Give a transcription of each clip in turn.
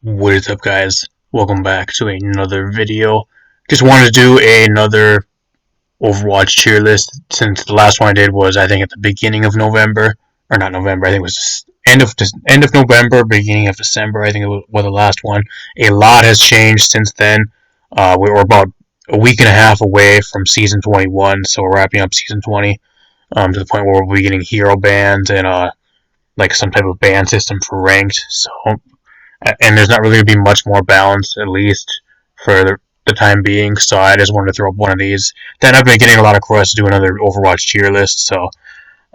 What is up, guys? Welcome back to another video. Just wanted to do another Overwatch tier list since the last one I did was I think at the beginning of November, or not November. I think it was end of November, beginning of December. I think it was the last one. A lot has changed since then. We were about a week and a half away from season 21, so we're wrapping up season 20 to the point where we'll be getting hero bans and like some type of ban system for ranked. So and there's not really going to be much more balance, at least for the time being. So I just wanted to throw up one of these. Then I've been getting a lot of requests to do another Overwatch tier list, so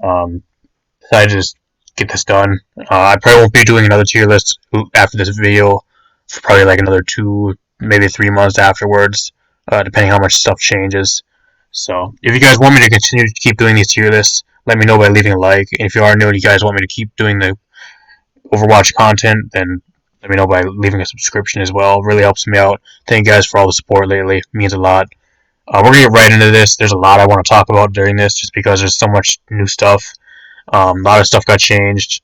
I just get this done. I probably won't be doing another tier list after this video for probably like another 2, maybe 3 months afterwards, depending how much stuff changes. So if you guys want me to continue to keep doing these tier lists, let me know by leaving a like. And if you are new and you guys want me to keep doing the Overwatch content, then let me know by leaving a subscription as well. It really helps me out. Thank you guys for all the support lately. It means a lot. We're going to get right into this. There's a lot I want to talk about during this just because there's so much new stuff. A lot of stuff got changed.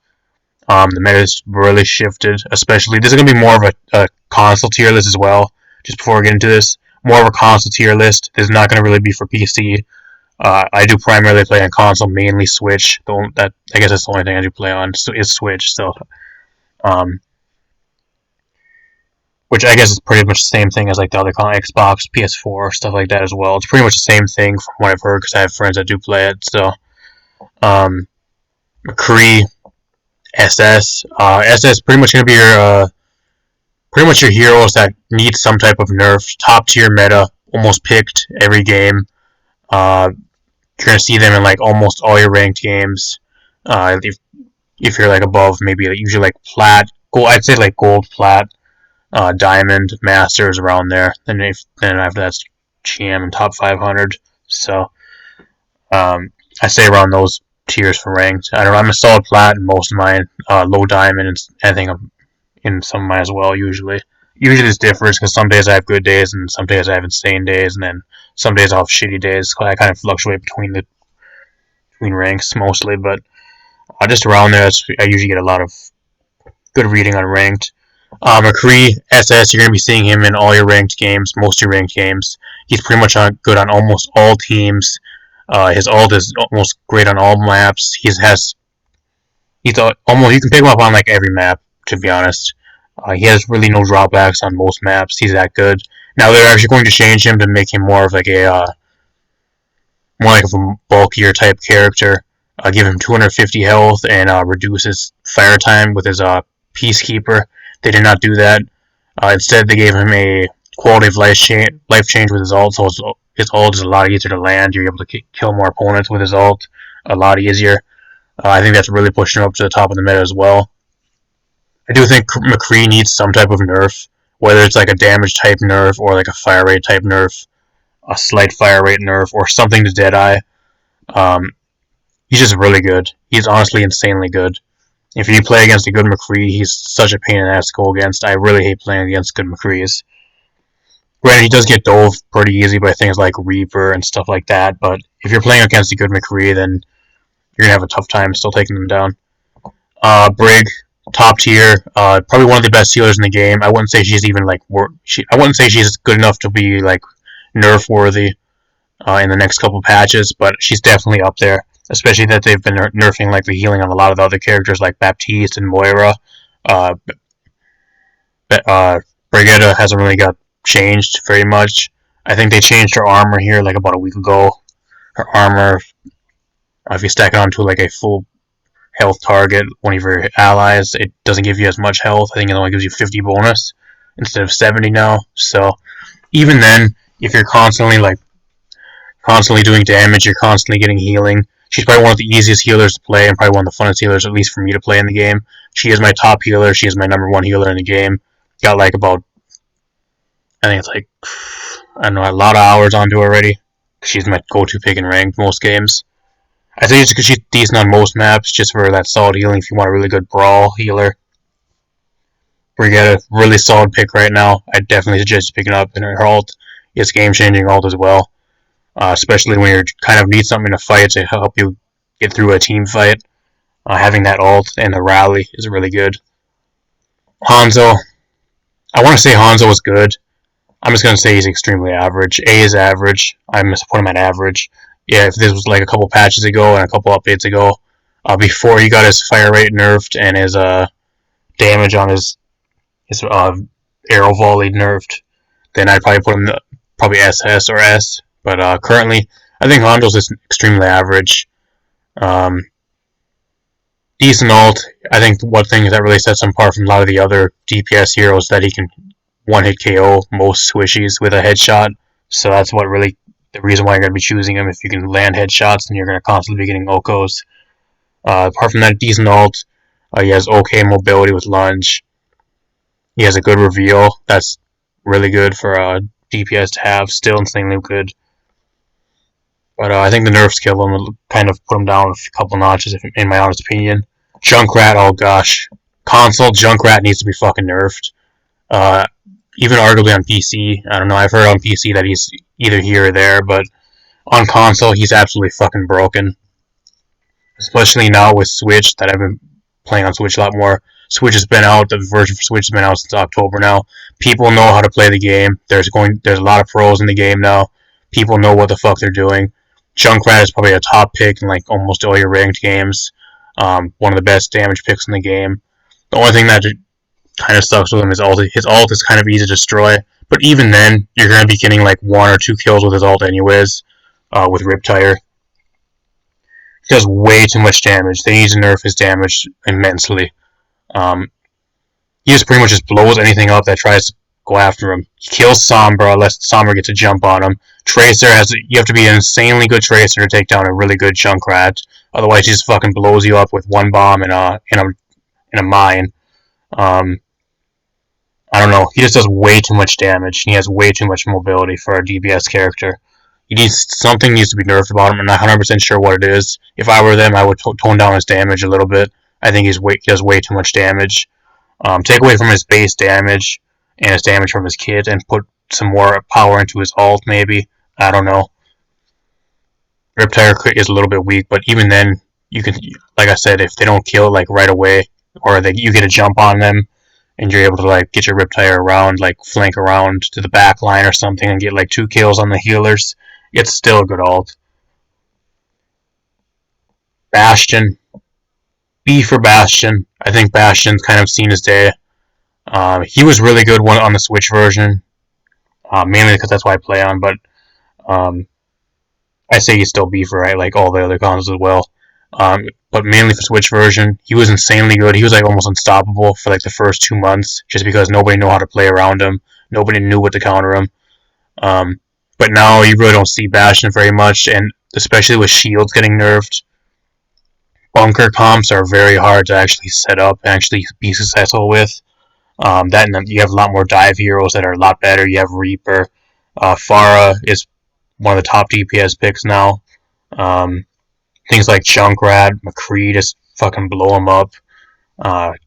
The meta's really shifted. Especially, this is going to be more of a console tier list as well. Just before we get into this, more of a console tier list. This is not going to really be for PC. I do primarily play on console, mainly Switch. I guess that's the only thing I do play on is Switch. So, which I guess is pretty much the same thing as like the other Xbox, PS4, stuff like that as well. It's pretty much the same thing from what I've heard because I have friends that do play it. So, McCree, SS, SS pretty much gonna be your heroes that need some type of nerf. Top tier meta, almost picked every game. You're gonna see them in like almost all your ranked games. If you're like above, maybe usually like plat, gold. I'd say like gold, plat. Diamond, Masters around there. Then after that's GM and top 500. So I say around those tiers for ranked. I don't know. I'm a solid plat in most of mine. Low diamond, and I think I'm in some of mine as well. Usually this differs because some days I have good days and some days I have insane days, and then some days I'll have shitty days. I kind of fluctuate between ranks mostly, but just around there, I usually get a lot of good reading on ranked. McCree, SS, you're going to be seeing him in all your ranked games, most of your ranked games. He's pretty much good on almost all teams. His ult is almost great on all maps. You can pick him up on like every map, to be honest. He has really no drawbacks on most maps. He's that good. Now they're actually going to change him to make him more of like a bulkier type character. Give him 250 health and reduce his fire time with his Peacekeeper. They did not do that. Instead, they gave him a quality of life change with his ult, so his ult is a lot easier to land. You're able to kill more opponents with his ult a lot easier. I think that's really pushing him up to the top of the meta as well. I do think McCree needs some type of nerf, whether it's like a damage type nerf or like a fire rate type nerf, a slight fire rate nerf, or something to Deadeye. He's just really good. He's honestly insanely good. If you play against a good McCree, he's such a pain in the ass to go against. I really hate playing against good McCrees. Granted, he does get dove pretty easy by things like Reaper and stuff like that, but if you're playing against a good McCree, then you're going to have a tough time still taking them down. Brig, top tier, probably one of the best healers in the game. I wouldn't say she's even like I wouldn't say she's good enough to be like nerf worthy in the next couple patches, but she's definitely up there. Especially that they've been nerfing like the healing on a lot of the other characters like Baptiste and Moira. Brigitte hasn't really got changed very much. I think they changed her armor here like about a week ago. Her armor, if you stack it onto like a full health target, one of your allies, it doesn't give you as much health. I think it only gives you 50 bonus instead of 70 now. So even then, if you're constantly doing damage, you're constantly getting healing. She's probably one of the easiest healers to play and probably one of the funnest healers, at least for me to play in the game. She is my top healer. She is my number 1 healer in the game. Got like about, I think it's like, I don't know, a lot of hours onto her already. She's my go-to pick in ranked most games. I think it's because she's decent on most maps, just for that solid healing if you want a really good brawl healer. Brigitte, really solid pick right now. I definitely suggest picking up, and her ult is game-changing ult as well. Especially when you kind of need something to fight to help you get through a team fight. Having that ult and the rally is really good. Hanzo, I want to say Hanzo was good. I'm just gonna say he's extremely average. A is average. I'm gonna put him at average. Yeah, if this was like a couple patches ago and a couple updates ago, before he got his fire rate nerfed and his damage on his arrow volley nerfed, then I'd probably put him probably SS or S. But currently, I think Hanzo's is extremely average. Um, Decent ult. I think one thing that really sets him apart from a lot of the other DPS heroes is that he can one-hit KO most squishies with a headshot. So that's what really the reason why you're going to be choosing him. If you can land headshots, then you're going to constantly be getting Okos. Apart from that, decent ult. He has okay mobility with lunge. He has a good reveal. That's really good for DPS to have. Still insanely good. But I think the nerfs kill him, kind of put him down a couple notches, in my honest opinion. Junkrat, oh gosh. Console, Junkrat needs to be fucking nerfed. Uh, Even arguably on PC. I don't know, I've heard on PC that he's either here or there, but on console, he's absolutely fucking broken. Especially now with Switch, that I've been playing on Switch a lot more. Switch has been out, the version for Switch has been out since October now. People know how to play the game. There's a lot of pros in the game now. People know what the fuck they're doing. Junkrat is probably a top pick in like almost all your ranked games. One of the best damage picks in the game. The only thing that kind of sucks with him is his ult is kind of easy to destroy. But even then, you're going to be getting like 1 or 2 kills with his ult anyways, with Riptire. He does way too much damage. They need to nerf his damage immensely. He just pretty much just blows anything up that tries to go after him. He kills Sombra unless Sombra gets a jump on him. Tracer you have to be an insanely good Tracer to take down a really good Junkrat. Otherwise, he just fucking blows you up with one bomb in a mine. I don't know. He just does way too much damage. He has way too much mobility for a DPS character. Something needs to be nerfed about him. I'm not 100% sure what it is. If I were them, I would tone down his damage a little bit. I think he does way too much damage. Take away from his base damage and his damage from his kit and put some more power into his ult, maybe. I don't know. Riptire is a little bit weak, but even then, you can, like I said, if they don't kill like right away, or you get a jump on them, and you're able to like get your Riptire around, like flank around to the back line or something, and get like 2 kills on the healers, it's still a good ult. Bastion, B for Bastion. I think Bastion's kind of seen his day. He was really good on the Switch version, mainly because that's why I play on. But I say he's still B for like all the other consoles as well. But mainly for Switch version, he was insanely good. He was like almost unstoppable for like the first 2 months, just because nobody knew how to play around him. Nobody knew what to counter him. But now you really don't see Bastion very much, and especially with shields getting nerfed, bunker comps are very hard to actually set up and actually be successful with. That and you have a lot more dive heroes that are a lot better. You have Reaper. Pharah is one of the top DPS picks now. Things like Junkrat, McCree just fucking blow him up.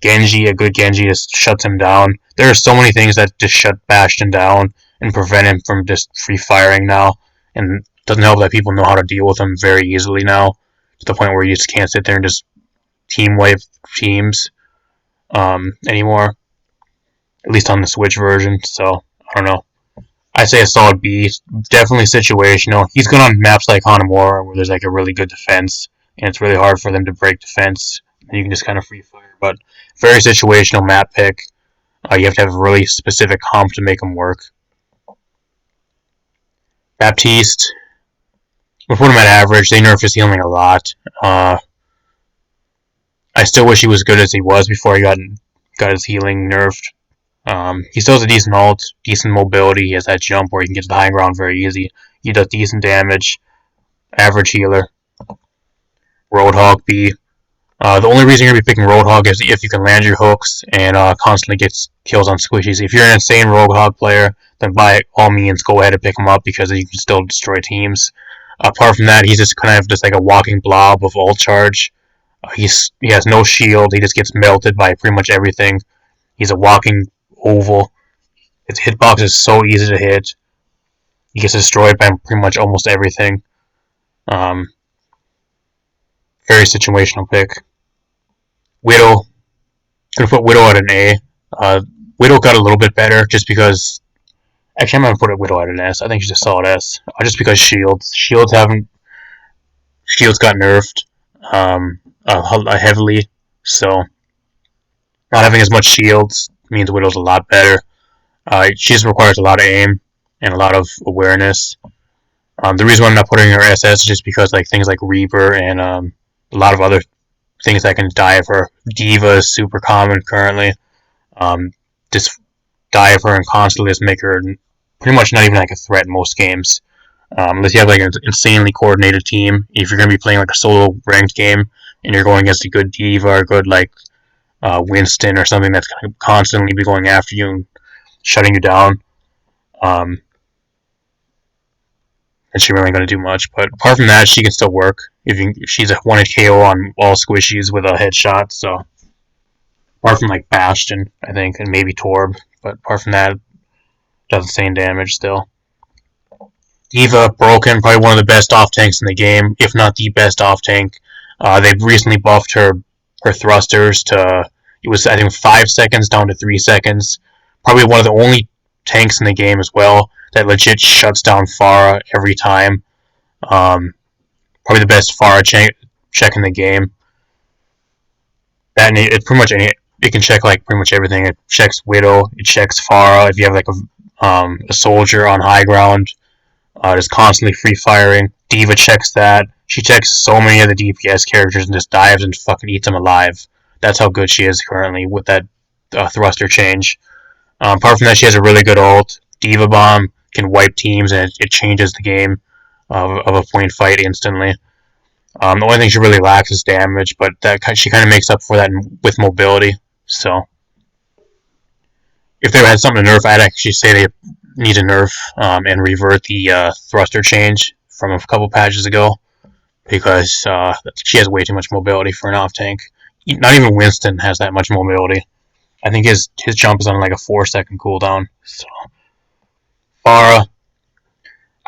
Genji, a good Genji just shuts him down. There are so many things that just shut Bastion down and prevent him from just free firing now. And it doesn't help that people know how to deal with him very easily now, to the point where you just can't sit there and just team wipe teams anymore. At least on the Switch version. So I don't know. I say a solid B. Definitely situational. He's good on maps like Hanamura, where there's like a really good defense, and it's really hard for them to break defense. And you can just kind of free fire. But very situational map pick. You have to have a really specific comp to make him work. Baptiste, we'll put him at average. They nerf his healing a lot. I still wish he was good as he was before he got his healing nerfed. He still has a decent ult, decent mobility. He has that jump where he can get to the high ground very easy. He does decent damage. Average healer. Roadhog B. The only reason you're going to be picking Roadhog is if you can land your hooks and constantly get kills on squishies. If you're an insane Roadhog player, then by all means go ahead and pick him up because you can still destroy teams. Apart from that, he's just kind of just like a walking blob of ult charge. He has no shield. He just gets melted by pretty much everything. He's a walking oval. His hitbox is so easy to hit. He gets destroyed by pretty much almost everything. Very situational pick. Widow. Gonna put Widow at an A. Widow got a little bit better just because. Actually, I'm gonna put a Widow at an S. I think she's a solid S. Just because shields got nerfed heavily, so not having as much shields means Widow's a lot better. She just requires a lot of aim and a lot of awareness. The reason why I'm not putting her SS is just because like things like Reaper and a lot of other things that can dive her. Diva is super common currently. Just dive her and constantly just make her pretty much not even like a threat in most games. Unless you have like an insanely coordinated team. If you're going to be playing like a solo ranked game and you're going against a good Diva or a good like Winston or something that's going to constantly be going after you and shutting you down, and she really going to do much. But apart from that, she can still work. If she's a 1-hit KO on all squishies with a headshot, so apart from like Bastion, I think, and maybe Torb, but apart from that, does the same damage still. Diva, broken, probably one of the best off tanks in the game, if not the best off tank. They've recently buffed her thrusters to, it was I think 5 seconds down to 3 seconds. Probably one of the only tanks in the game as well that legit shuts down Pharah every time. Probably the best Pharah check in the game. That it pretty much it can check like pretty much everything. It checks Widow, it checks Pharah. If you have like a soldier on high ground, just constantly free firing. Diva checks that. She checks so many of the DPS characters and just dives and fucking eats them alive. That's how good she is currently with that thruster change. Apart from that, she has a really good ult. Diva Bomb can wipe teams and it changes the game of a point fight instantly. The only thing she really lacks is damage, but she kind of makes up for that with mobility. So, if they had something to nerf, I'd actually say they need to nerf and revert the thruster change from a couple patches ago, because she has way too much mobility for an off tank. Not even Winston has that much mobility. I think his jump is on like a 4-second cooldown. So, Pharah,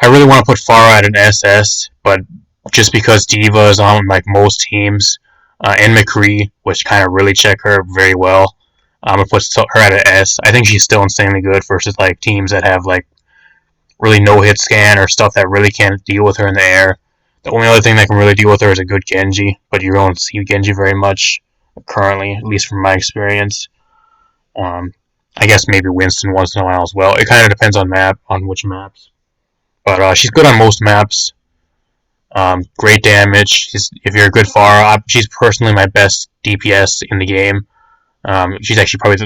I really want to put Pharah at an SS, but just because Diva is on like most teams, and McCree, which kind of really check her very well, I'm gonna put her at an S. I think she's still insanely good versus like teams that have like really no hit scan or stuff that really can't deal with her in the air. The only other thing that can really deal with her is a good Genji, but you don't see Genji very much currently, at least from my experience. I guess maybe Winston once in a while as well. It kind of depends on which maps. But she's good on most maps. Great damage. If you're a good Pharah, she's personally my best DPS in the game. She actually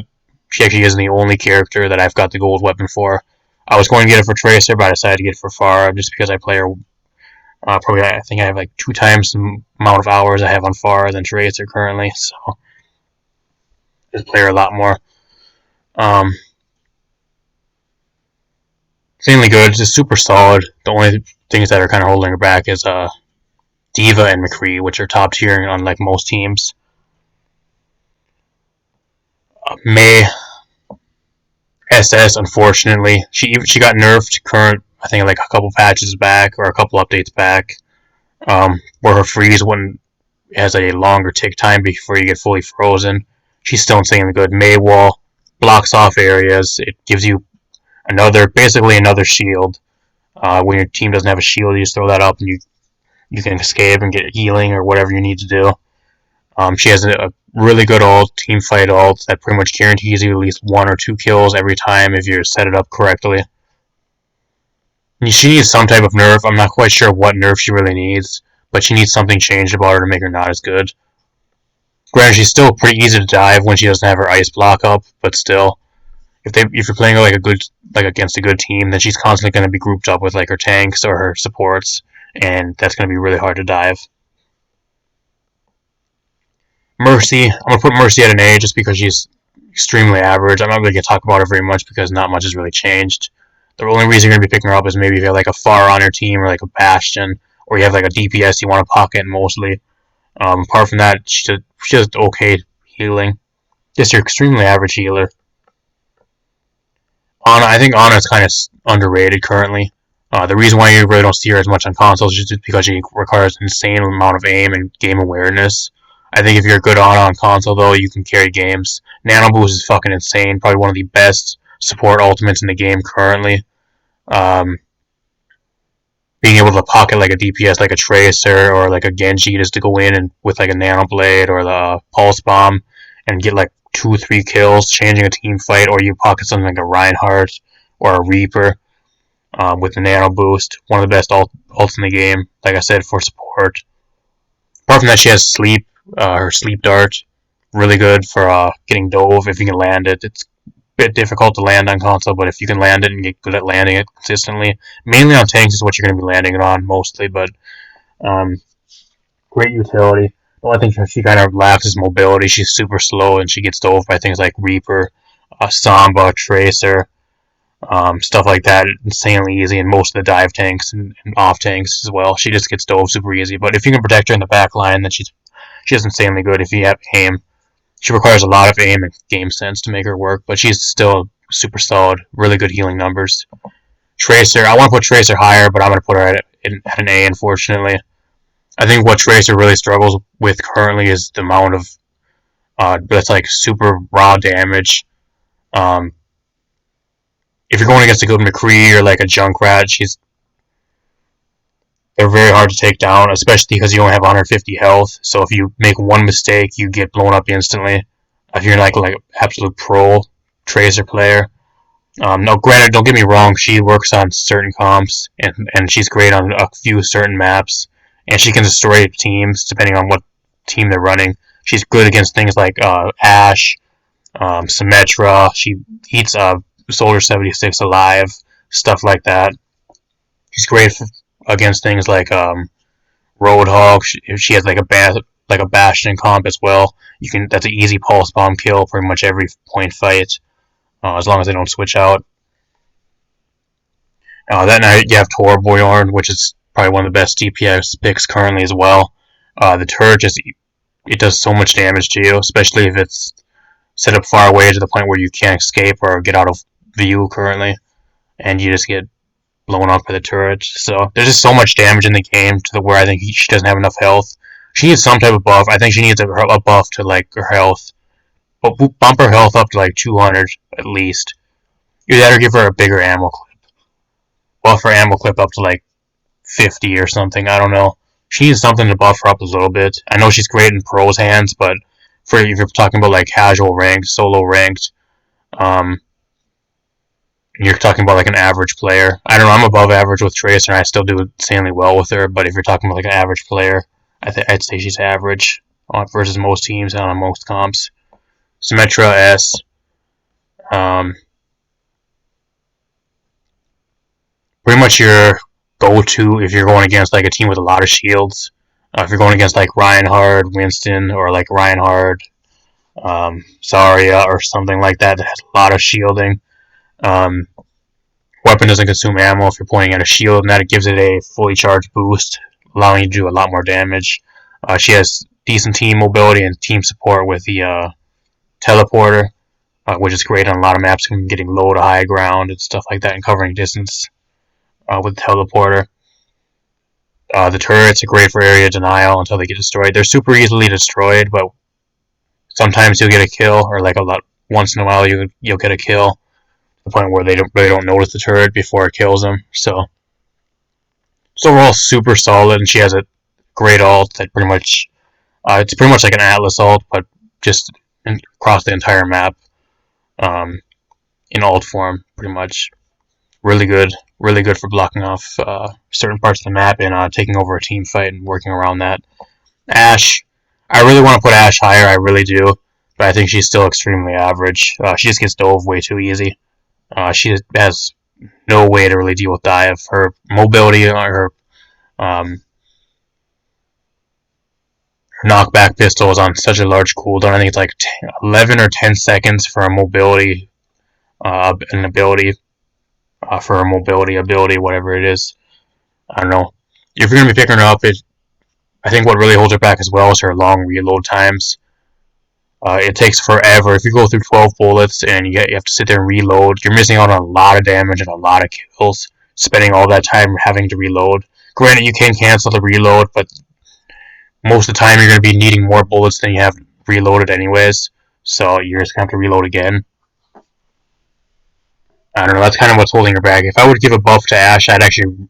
is the only character that I've got the gold weapon for. I was going to get it for Tracer, but I decided to get it for Pharah just because I play her. Probably I think I have like 2 times the amount of hours I have on Pharah than Tracer currently, so I just play her a lot more. Insanely good, just super solid. The only things that are kind of holding her back is Diva and McCree, which are top tier on like most teams. Mei SS, unfortunately, she got nerfed I think like a couple patches back or a couple updates back, where her freeze has a longer tick time before you get fully frozen. She's still insanely good. Mei Wall blocks off areas. It gives you basically another shield. When your team doesn't have a shield, you just throw that up and you can escape and get healing or whatever you need to do. She has a really good ult, team fight ult, that pretty much guarantees you at least 1 or 2 kills every time if you set it up correctly. She needs some type of nerf. I'm not quite sure what nerf she really needs, but she needs something changed about her to make her not as good. Granted, she's still pretty easy to dive when she doesn't have her ice block up, but still, if you're playing against a good team, then she's constantly going to be grouped up with like her tanks or her supports, and that's going to be really hard to dive. Mercy, I'm going to put Mercy at an A just because she's extremely average. I'm not really going to talk about her very much because not much has really changed. The only reason you're going to be picking her up is maybe if you have like a Pharah on your team or like a Bastion, or you have like a DPS you want to pocket mostly. Apart from that, she's just okay healing. Just your extremely average healer. I think Ana is kind of underrated currently. The reason why you really don't see her as much on consoles is just because she requires an insane amount of aim and game awareness. I think if you're good on console though, you can carry games. Nano Boost is fucking insane. Probably one of the best support ultimates in the game currently. Um, Being able to pocket like a DPS, like a Tracer or like a Genji, just to go in and with like a Nano Blade or the Pulse Bomb and get like 2-3 kills, changing a team fight, or you pocket something like a Reinhardt or a Reaper with the Nano Boost. One of the best ults in the game, like I said, for support. Apart from that, she has Sleep, her Sleep Dart, really good for getting dove if you can land it. It's a bit difficult to land on console, but if you can land it and get good at landing it consistently, mainly on tanks is what you're going to be landing it on mostly, but great utility. The only thing she kind of lacks is mobility. She's super slow and she gets dove by things like Reaper, Samba, Tracer, stuff like that. Insanely easy in most of the dive tanks and off tanks as well. She just gets dove super easy, but if you can protect her in the back line, then she's insanely good if you have aim. She requires a lot of aim and game sense to make her work, but she's still super solid, really good healing numbers. Tracer, I want to put Tracer higher, but I'm going to put her at an A, unfortunately. I think what Tracer really struggles with currently is the amount of that's like super raw damage. If you're going against a good McCree or like a Junkrat, they're very hard to take down, especially because you only have 150 health. So if you make one mistake, you get blown up instantly. If you're like absolute pro Tracer player. No, granted, don't get me wrong, she works on certain comps and she's great on a few certain maps, and she can destroy teams depending on what team they're running. She's good against things like Ashe, Symmetra. She eats Soldier 76 alive, stuff like that. She's great against things like Roadhog. She has like a Bastion comp as well. That's an easy pulse bomb kill pretty much every point fight, as long as they don't switch out. That night you have Torbjorn, which is probably one of the best DPS picks currently as well. The turret it does so much damage to you, especially if it's set up far away to the point where you can't escape or get out of view currently, and you just get blown up by the turret. So there's just so much damage in the game to the where I think she doesn't have enough health. She needs some type of buff. I think she needs a buff to like her health, but bump her health up to like 200 at least. Either that or give her a bigger ammo clip. Buff her ammo clip up to like 50 or something. I don't know. She needs something to buff her up a little bit. I know she's great in pros hands, but if you're talking about like casual ranked, solo ranked, you're talking about like an average player. I don't know. I'm above average with Tracer, and I still do insanely well with her. But if you're talking about like an average player, I'd say she's average versus most teams and on most comps. Symmetra S. Pretty much your go-to if you're going against like a team with a lot of shields. If you're going against like Reinhardt, Winston, or like Reinhardt, Zarya, or something like that has a lot of shielding. Weapon doesn't consume ammo if you're pointing at a shield, and that gives it a fully charged boost, allowing you to do a lot more damage. She has decent team mobility and team support with the teleporter, which is great on a lot of maps, getting low to high ground and stuff like that, and covering distance with the teleporter. The turrets are great for area denial until they get destroyed. They're super easily destroyed, but sometimes you'll get a kill, or like once in a while you'll get a kill. The point where they don't notice the turret before it kills them. So overall super solid, and she has a great ult that it's pretty much like an Atlas ult, but just across the entire map, in ult form, pretty much. Really good for blocking off certain parts of the map and taking over a team fight and working around that. Ashe, I really want to put Ashe higher, I really do, but I think she's still extremely average. She just gets dove way too easy. She has no way to really deal with dive. Her mobility, her knockback pistol is on such a large cooldown. I think it's like 11 or 10 seconds for a mobility, an ability, for a mobility ability, whatever it is. I don't know. If you're going to be picking her up, I think what really holds her back as well is her long reload times. It takes forever. If you go through 12 bullets and you have to sit there and reload, you're missing out on a lot of damage and a lot of kills, spending all that time having to reload. Granted, you can cancel the reload, but most of the time you're going to be needing more bullets than you have reloaded anyways, so you're just going to have to reload again. I don't know, that's kind of what's holding her back. If I would give a buff to Ashe, I'd actually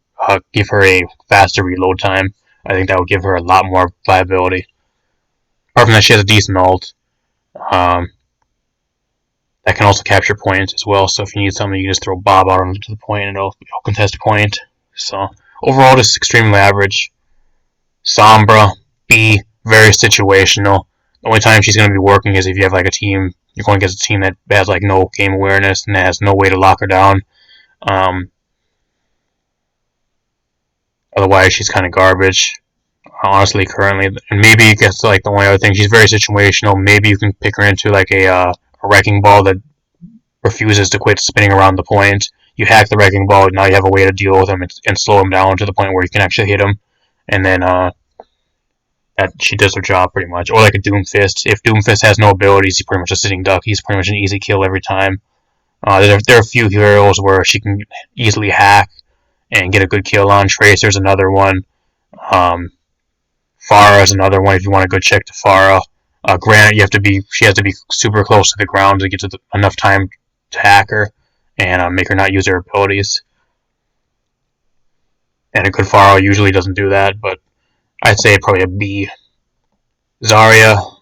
give her a faster reload time. I think that would give her a lot more viability. Apart from that, she has a decent ult. That can also capture points as well, so if you need something, you can just throw Bob out onto the point and it'll contest a point. So, overall, this is extremely average. Sombra, B, very situational. The only time she's going to be working is if you have like a team, you're going against a team that has like no game awareness and has no way to lock her down. Otherwise, she's kind of garbage, honestly, currently. And maybe that's like the only other thing. She's very situational. Maybe you can pick her into like a wrecking ball that refuses to quit spinning around the point. You hack the wrecking ball, now you have a way to deal with him and slow him down to the point where you can actually hit him. And then that she does her job pretty much. Or like a Doomfist. If Doomfist has no abilities, he's pretty much a sitting duck. He's pretty much an easy kill every time. There are a few heroes where she can easily hack and get a good kill on. Tracer's another one. Pharah's another one if you want a good check to Pharah. Granted, she has to be super close to the ground to get to enough time to hack her and make her not use her abilities. And a good Pharah usually doesn't do that, but I'd say probably a B. Zarya,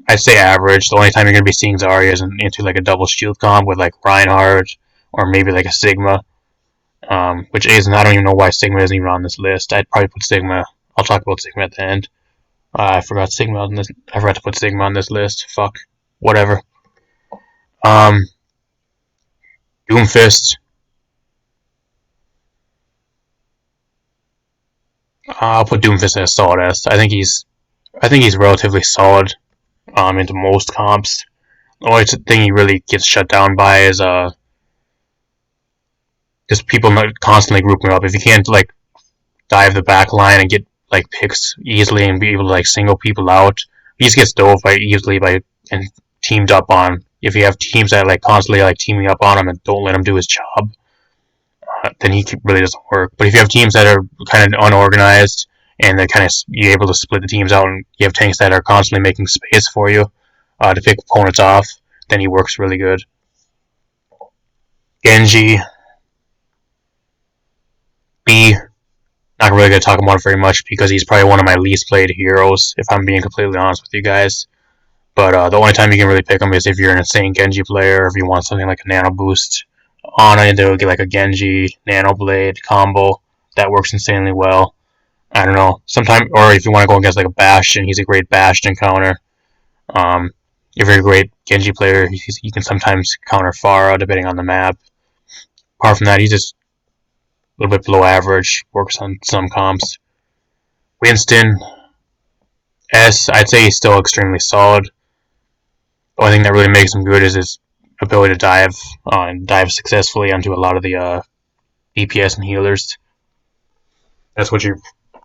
I'd say average. The only time you're going to be seeing Zarya is into like a double shield comp with like Reinhardt or maybe like a Sigma. Which isn't, I don't even know why Sigma isn't even on this list. I'd probably put Sigma. I'll talk about Sigma at the end. I forgot Sigma on this. I forgot to put Sigma on this list. Fuck. Whatever. Doomfist. I'll put Doomfist as solid S. I think he's relatively solid. Into most comps. The only thing he really gets shut down by is just people constantly grouping up. If you can't like dive the back line and get like picks easily and be able to like single people out, he just gets dove by easily by and teamed up on. If you have teams that like constantly like teaming up on him and don't let him do his job, then he really doesn't work. But if you have teams that are kind of unorganized and they're kind of you're able to split the teams out and you have tanks that are constantly making space for you to pick opponents off, then he works really good. Genji, B. Not really going to talk about it very much because he's probably one of my least played heroes, if I'm being completely honest with you guys. But the only time you can really pick him is if you're an insane Genji player, or if you want something like a Nano Boost. Ana into like a Genji Nano Blade combo that works insanely well. I don't know. Sometimes, or if you want to go against like a Bastion, he's a great Bastion counter. If you're a great Genji player, you can sometimes counter Pharah depending on the map. Apart from that, he's just a little bit below average. Works on some comps. Winston, S. I'd say he's still extremely solid. The only thing that really makes him good is his ability to dive and dive successfully onto a lot of the DPS and healers. That's what you're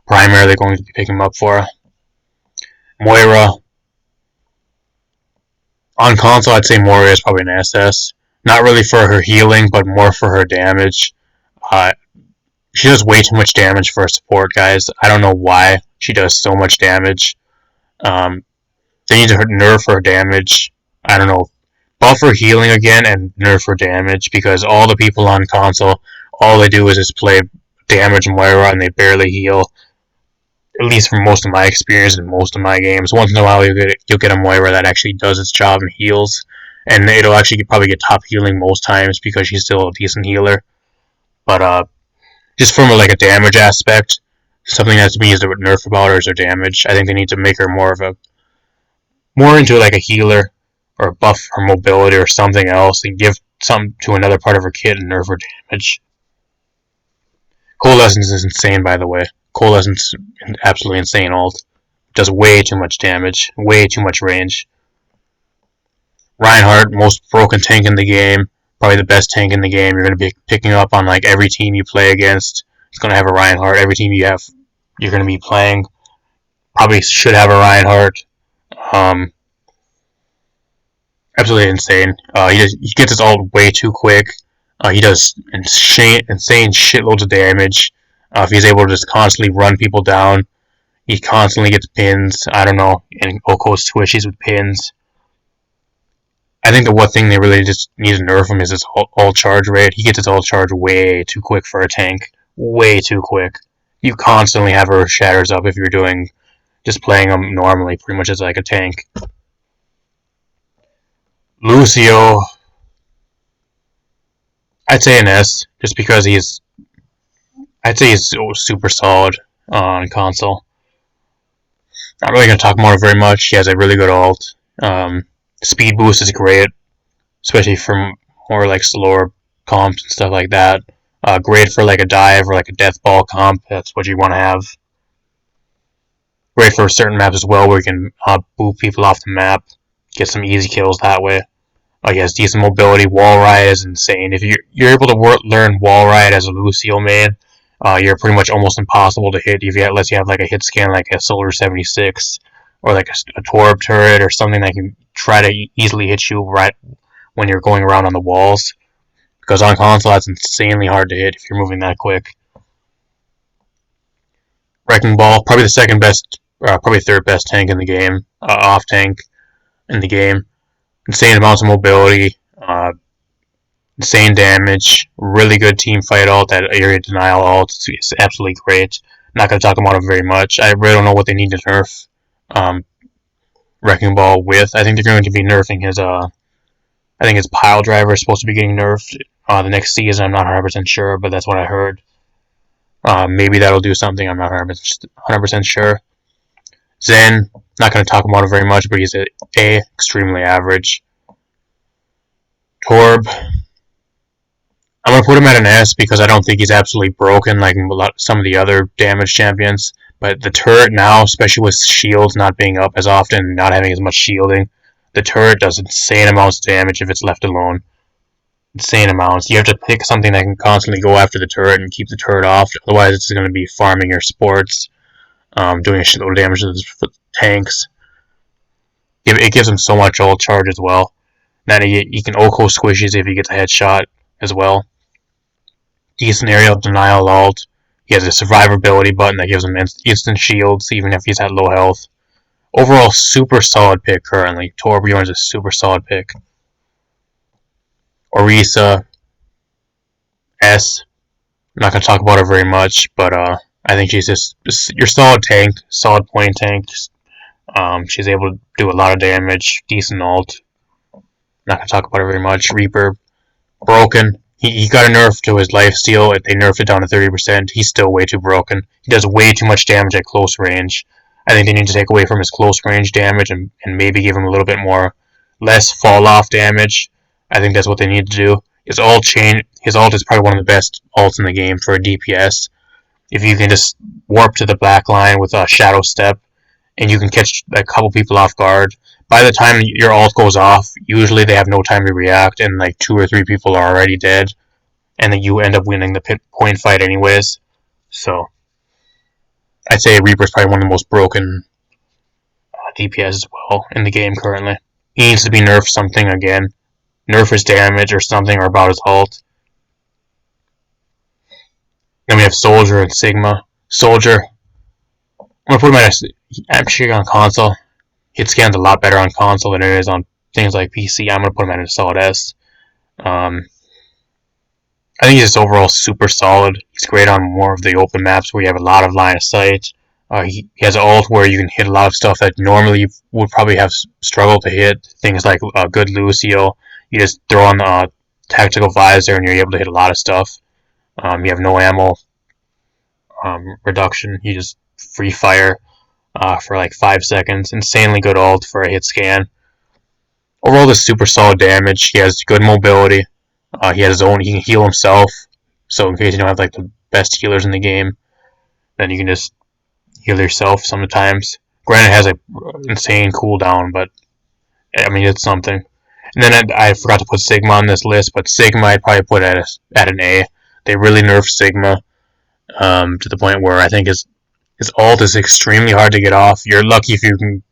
primarily going to be picking him up for. Moira. On console, I'd say Moira is probably an SS. Not really for her healing, but more for her damage. She does way too much damage for a support, guys. I don't know why she does so much damage. They need to nerf her damage. I don't know. Buff her healing again and nerf her damage because all the people on console, all they do is just play damage Moira and they barely heal. At least from most of my experience in most of my games. Once in a while you'll get a Moira that actually does its job and heals. And it'll actually probably get top healing most times because she's still a decent healer. But just from like a damage aspect, something that's being used to nerf about her is her damage. I think they need to make her more into like a healer or buff her mobility or something else and give something to another part of her kit and nerf her damage. Coalescence is insane, by the way. Coalescence is absolutely insane ult. Does way too much damage, way too much range. Reinhardt, most broken tank in the game, probably the best tank in the game. You're going to be picking up on like every team you play against. It's going to have a Reinhardt. Every team you're going to be playing probably should have a Reinhardt. Absolutely insane. He gets his ult way too quick. He does insane shitloads of damage. If he's able to just constantly run people down, He constantly gets pins. I don't know, and Oko's squishies with pins. I think the one thing they really just need to nerf him is his ult charge rate. He gets his ult charge way too quick for a tank. Way too quick. You constantly have Earth Shatters up if you're doing just playing him normally, pretty much as like a tank. Lucio, I'd say an S, just because I'd say he's super solid on console. Not really going to talk about it very much. He has a really good ult. Speed boost is great, especially from more like slower comps and stuff like that. Great for like a dive or like a death ball comp. That's what you want to have. Great for certain maps as well, where you can boot people off the map, get some easy kills that way. He has decent mobility. Wall ride is insane. If you're able to learn wall ride as a Lucio main, you're pretty much almost impossible to hit unless you have like a hit scan like a Solar 76 or like a Torb turret or something that can try to easily hit you right when you're going around on the walls. Because on console, that's insanely hard to hit if you're moving that quick. Wrecking Ball, probably the second best, probably third best tank in the game, off tank in the game. Insane amounts of mobility, insane damage, really good team fight ult, that area denial ult. It's absolutely great. Not going to talk about it very much. I really don't know what they need to nerf Wrecking Ball with. I think they're going to be nerfing his, I think his pile driver is supposed to be getting nerfed the next season. I'm not 100% sure, but that's what I heard. Maybe that'll do something. I'm not 100% sure. Zen, not going to talk about it very much, but he's A, extremely average. Torb, I'm going to put him at an S because I don't think he's absolutely broken like some of the other damage champions. But the turret now, especially with shields not being up as often, not having as much shielding, the turret does insane amounts of damage if it's left alone. Insane amounts. You have to pick something that can constantly go after the turret and keep the turret off. Otherwise, it's going to be farming your supports, doing a shitload of damage to the tanks. It gives him so much ult charge as well. Then he can Oko squishies if he gets a headshot as well. Decent aerial denial ult. He has a survivability button that gives him instant shields even if he's at low health. Overall, super solid pick currently. Torbjorn is a super solid pick. Orisa, S. I'm not going to talk about her very much, but I think she's just your solid tank, solid point tank. She's able to do a lot of damage, decent ult. Not going to talk about her very much. Reaper, broken. He got a nerf to his lifesteal. They nerfed it down to 30%. He's still way too broken. He does way too much damage at close range. I think they need to take away from his close range damage and maybe give him a little bit less fall off damage. I think that's what they need to do. His ult is probably one of the best ults in the game for a DPS. If you can just warp to the back line with a shadow step, and you can catch a couple people off guard. By the time your ult goes off, usually they have no time to react, and like 2 or 3 people are already dead, and then you end up winning the point fight anyways. So, I'd say Reaper's probably one of the most broken DPS as well in the game currently. He needs to be nerfed something again. Nerf his damage or something, or about his ult. Then we have Soldier and Sigma. Soldier, I'm going to put him actually on console. Hit scan's a lot better on console than it is on things like PC. I'm going to put him at a solid S. I think he's just overall super solid. He's great on more of the open maps where you have a lot of line of sight. He has an ult where you can hit a lot of stuff that normally you would probably have struggled to hit. Things like good Lucio. You just throw on the tactical visor and you're able to hit a lot of stuff. You have no ammo reduction. You just free fire for like 5 seconds. Insanely good ult for a hit scan. Overall, this super solid damage. He has good mobility. He has his own. He can heal himself. So in case you don't have like the best healers in the game, then you can just heal yourself sometimes. Granted, it has an insane cooldown, but I mean it's something. And then I forgot to put Sigma on this list, but Sigma I'd probably put at an A. They really nerfed Sigma to the point where I think his ult is extremely hard to get off. You're lucky if you can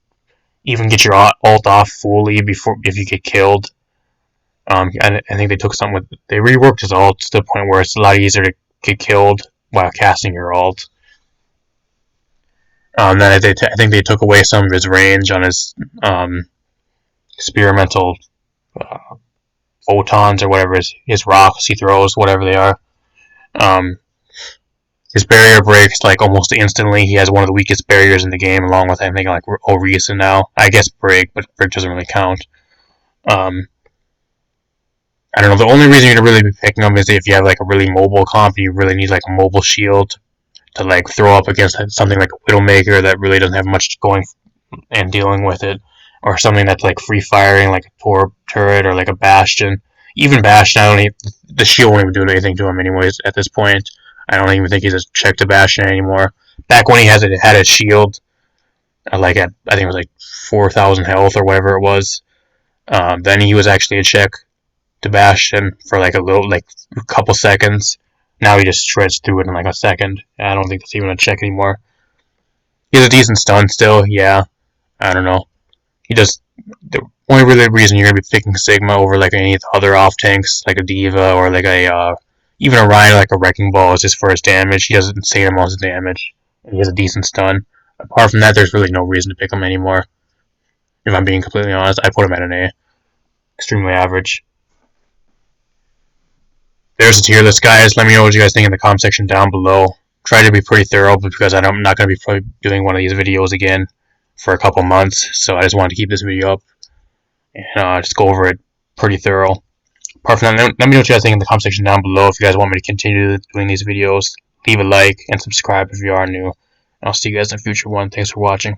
even get your ult off fully if you get killed. I think they reworked his ult to the point where it's a lot easier to get killed while casting your ult. Then I think they took away some of his range on his experimental uh, photons or whatever his rocks he throws, whatever they are. Um, his barrier breaks like almost instantly. He has one of the weakest barriers in the game, along with I think like Orisa now. I guess break, but break doesn't really count. Um, I don't know. The only reason you're gonna really be picking him is if you have like a really mobile comp, and you really need like a mobile shield to like throw up against something like a Widowmaker that really doesn't have much going and dealing with it, or something that's like free firing like a turret or like a Bastion. Even Bastion, I don't even, the shield won't even do anything to him anyways at this point. I don't even think he's a check to Bastion anymore. Back when he had a shield, like at I think it was like 4,000 health or whatever it was, then he was actually a check to Bastion for like a couple seconds. Now he just shreds through it in like a second. I don't think that's even a check anymore. He has a decent stun still, yeah. I don't know. He just the only really reason you're gonna be picking Sigma over like any of the other off tanks, like a Diva or like a even a Rhino like a Wrecking Ball, is just for his damage. He does insane amounts of damage, and he has a decent stun. Apart from that, there's really no reason to pick him anymore. If I'm being completely honest, I put him at an A, extremely average. There's the tier list, guys. Let me know what you guys think in the comment section down below. Try to be pretty thorough because I'm not going to be probably doing one of these videos again for a couple months, so I just wanted to keep this video up and just go over it pretty thorough. Apart from that, let me know what you guys think in the comment section down below. If you guys want me to continue doing these videos, leave a like and subscribe if you are new. And I'll see you guys in a future one. Thanks for watching.